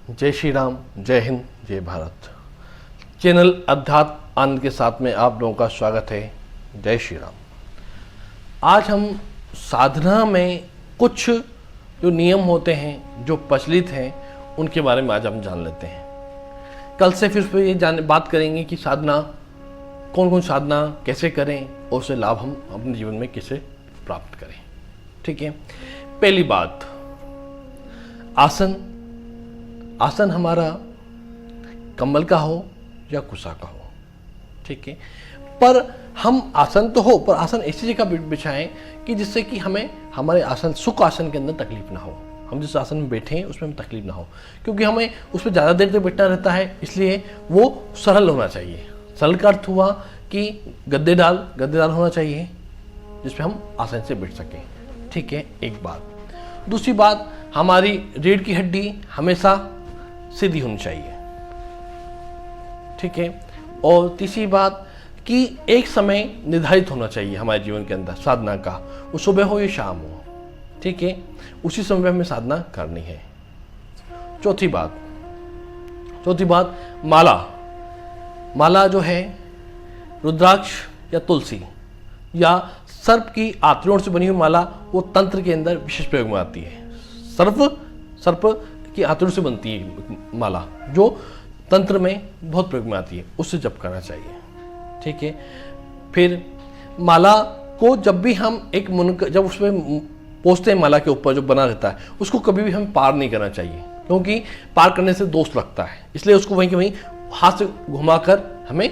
जय श्री राम, जय हिंद, जय भारत। चैनल अध्यात्म आनंद के साथ में आप लोगों का स्वागत है। जय श्री राम। आज हम साधना में कुछ जो नियम होते हैं जो प्रचलित हैं उनके बारे में आज हम जान लेते हैं। कल से फिर उस पर ये बात करेंगे कि साधना कौन कौन साधना कैसे करें और उससे लाभ हम अपने जीवन में कैसे प्राप्त करें। ठीक है। पहली बात, आसन हमारा कम्बल का हो या कुशा का हो। ठीक है। पर हम आसन तो हो, पर आसन ऐसी जगह बिछाएं कि जिससे कि हमें हमारे आसन सुख आसन के अंदर तकलीफ ना हो। हम जिस आसन में बैठे हैं उसमें हमें तकलीफ ना हो, क्योंकि हमें उस पर ज़्यादा देर तक बैठना रहता है, इसलिए वो सरल होना चाहिए। सरल का अर्थ हुआ कि गद्देदार होना चाहिए जिसपे हम आसान से बैठ सकें। ठीक है, एक बात। दूसरी बात, हमारी रीढ़ की हड्डी हमेशा सीधी होनी चाहिए। ठीक है। और तीसरी बात कि एक समय निर्धारित होना चाहिए हमारे जीवन के अंदर साधना का, वो सुबह हो या शाम हो। ठीक है, उसी समय हमें साधना करनी है। चौथी बात, माला जो है रुद्राक्ष या तुलसी या सर्प की आंतड़ियों से बनी हुई माला, वो तंत्र के अंदर विशेष प्रयोग में आती है। सर्प की आंतड़ियों से बनती है माला, जो तंत्र में बहुत प्रयोग में आती है, उससे जप करना चाहिए। ठीक है। फिर माला को जब भी हम जब उसमें पोंछते हैं, माला के ऊपर जो बना रहता है, उसको कभी भी हमें पार नहीं करना चाहिए, क्योंकि पार करने से दोष लगता है। इसलिए उसको वहीं के वहीं हाथ से घुमाकर हमें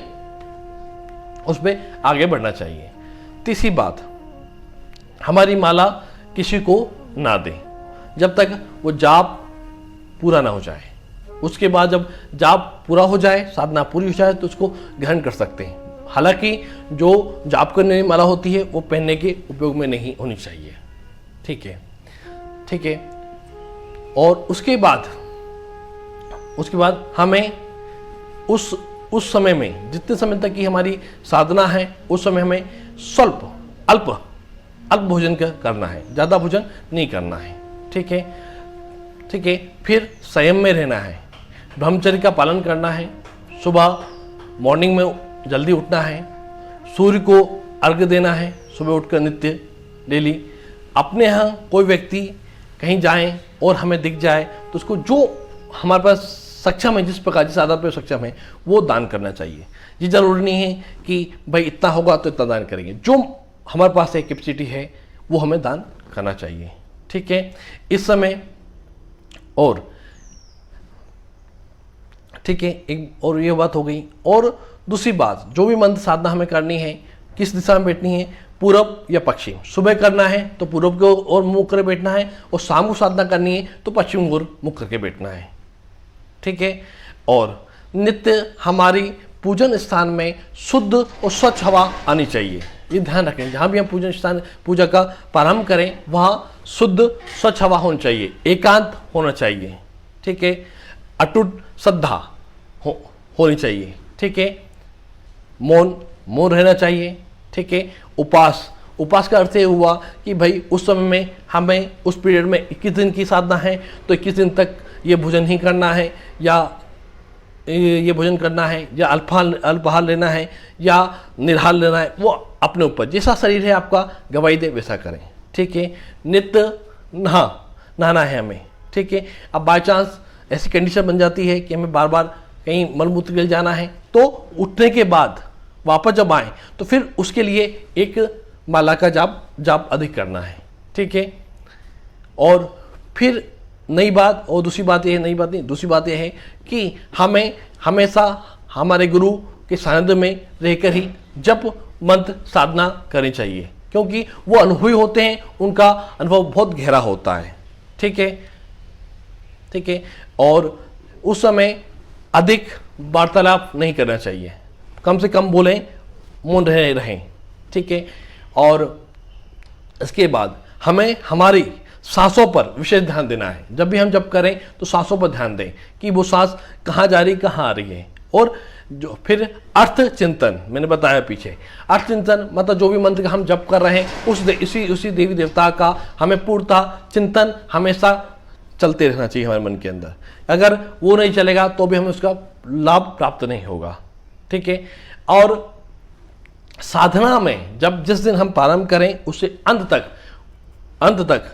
उस पर आगे बढ़ना चाहिए। तीसरी बात, हमारी माला किसी को ना दें जब तक वो जाप पूरा ना हो जाए। उसके बाद जब जाप पूरा हो जाए, साधना पूरी हो जाए, तो उसको ग्रहण कर सकते हैं। हालांकि जो जाप करने वाली माला होती है वो पहनने के उपयोग में नहीं होनी चाहिए। ठीक है। और उसके बाद हमें उस समय में, जितने समय तक की हमारी साधना है, उस समय हमें अल्प भोजन करना है, ज़्यादा भोजन नहीं करना है। ठीक है। फिर संयम में रहना है, ब्रह्मचर्य का पालन करना है, सुबह मॉर्निंग में जल्दी उठना है, सूर्य को अर्घ्य देना है सुबह उठकर नित्य डेली। अपने यहाँ कोई व्यक्ति कहीं जाए और हमें दिख जाए तो उसको जो हमारे पास सक्षम है, जिस आधार पर सक्षम है, वो दान करना चाहिए। ये जरूरी नहीं है कि भाई इतना होगा तो इतना दान करेंगे, जो हमारे पास एक कैपेसिटी है वो हमें दान करना चाहिए। ठीक है। इस समय और ठीक है, एक और ये बात हो गई। और दूसरी बात, जो भी मंत्र साधना हमें करनी है, किस दिशा में बैठनी है, पूरब या पश्चिम। सुबह करना है तो पूरब की ओर मुख कर बैठना है, और शाम को साधना करनी है तो पश्चिम की ओर मुख करके बैठना है। ठीक है। और नित्य हमारी पूजन स्थान में शुद्ध और स्वच्छ हवा आनी चाहिए। ये ध्यान रखें, जहाँ भी हम पूजा का प्रारंभ करें वहाँ शुद्ध स्वच्छ हवा होनी चाहिए, एकांत होना चाहिए। ठीक है। अटूट श्रद्धा होनी चाहिए। ठीक है। मौन रहना चाहिए। ठीक है। उपास का अर्थ ये हुआ कि भाई उस समय में हमें उस पीरियड में 21 दिन की साधना है तो 21 दिन तक ये भोजन नहीं करना है, या ये भोजन करना है, या अल्पाहार लेना है, या निराहार लेना है। वो अपने ऊपर, जैसा शरीर है आपका गवाही दे वैसा करें। ठीक है। नित्य नहाना है हमें। ठीक है। अब बाय चांस ऐसी कंडीशन बन जाती है कि हमें बार बार कहीं मलमूत्र के लिए जाना है, तो उठने के बाद वापस जब आए तो फिर उसके लिए एक माला का जाप अधिक करना है। ठीक है। और फिर दूसरी बात यह है कि हमें हमेशा हमारे गुरु के सानिध्य में रहकर ही जप मंत्र साधना करनी चाहिए, क्योंकि वो अनुभवी होते हैं, उनका अनुभव बहुत गहरा होता है। ठीक है। और उस समय अधिक वार्तालाप नहीं करना चाहिए, कम से कम बोलें, मौन रहें। ठीक है। और इसके बाद हमें हमारी सांसों पर विशेष ध्यान देना है। जब भी हम जप करें तो सांसों पर ध्यान दें कि वो सांस कहाँ जा रही, कहाँ आ रही है। और जो फिर अर्थ चिंतन, मैंने बताया पीछे, अर्थ चिंतन मतलब जो भी मंत्र का हम जप कर रहे हैं उसी देवी देवता का हमें पूर्णतः चिंतन हमेशा चलते रहना चाहिए हमारे मन के अंदर। अगर वो नहीं चलेगा तो भी हमें उसका लाभ प्राप्त नहीं होगा। ठीक है। और साधना में जब जिस दिन हम प्रारंभ करें उससे अंत तक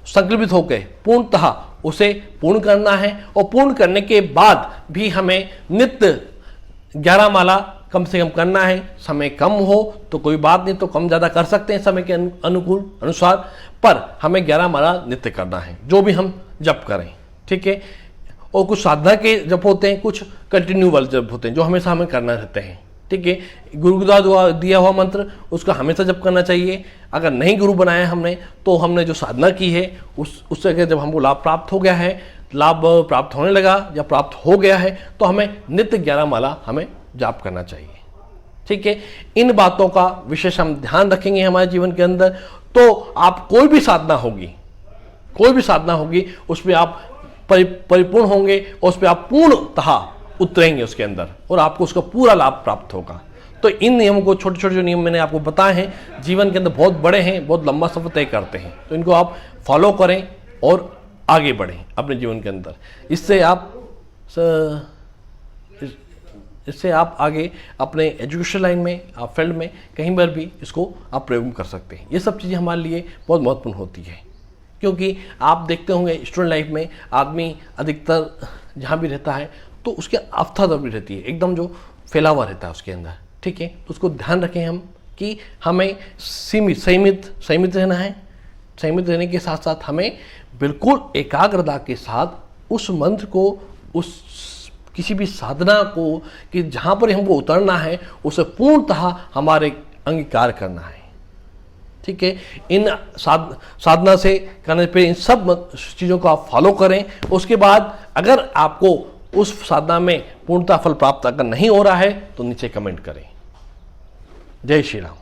संकल्पित होकर पूर्णतः उसे पूर्ण करना है, और पूर्ण करने के बाद भी हमें नित्य 11 माला कम से कम करना है। समय कम हो तो कोई बात नहीं, तो कम ज़्यादा कर सकते हैं समय के अनुकूल अनुसार, पर हमें 11 माला नित्य करना है जो भी हम जप करें। ठीक है। और कुछ साधना के जप होते हैं, कुछ कंटिन्यू वाले जप होते हैं जो हमेशा हमें करना रहते हैं। ठीक है। गुरु द्वारा दिया हुआ मंत्र उसका हमेशा जप करना चाहिए। अगर नहीं गुरु बनाया हमने तो हमने जो साधना की है उससे अगर जब हमको लाभ प्राप्त हो गया है, लाभ प्राप्त होने लगा या प्राप्त हो गया है, तो हमें नित्य 11 माला हमें जाप करना चाहिए। ठीक है। इन बातों का विशेष हम ध्यान रखेंगे हमारे जीवन के अंदर, तो आप कोई भी साधना होगी उसमें आप परिपूर्ण होंगे और उस पर आप पूर्णतः उतरेंगे उसके अंदर, और आपको उसका पूरा लाभ प्राप्त होगा। तो इन नियमों को, छोटे छोटे जो नियम मैंने आपको बताए हैं, जीवन के अंदर बहुत बड़े हैं, बहुत लंबा सफर तय करते हैं, तो इनको आप फॉलो करें और आगे बढ़ें अपने जीवन के अंदर। इससे आप आगे अपने एजुकेशन लाइन में, आप फील्ड में कहीं पर भी इसको आप प्रयोग कर सकते हैं। ये सब चीज़ें हमारे लिए बहुत महत्वपूर्ण होती है, क्योंकि आप देखते होंगे स्टूडेंट लाइफ में आदमी अधिकतर जहाँ भी रहता है तो उसके आस्था भी रहती है, एकदम जो फैला हुआ रहता है उसके अंदर। ठीक है। तो उसको ध्यान रखें हम कि हमें संयमित रहना है। संयमित रहने के साथ साथ हमें बिल्कुल एकाग्रता के साथ उस मंत्र को, उस किसी भी साधना को कि जहाँ पर हमको उतरना है उसे पूर्णतः हमारे अंगीकार करना है। ठीक है। इन साधना से करने पे इन सब चीज़ों को आप फॉलो करें। उसके बाद अगर आपको उस साधना में पूर्णतः फल प्राप्त अगर नहीं हो रहा है तो नीचे कमेंट करें। जय श्री राम।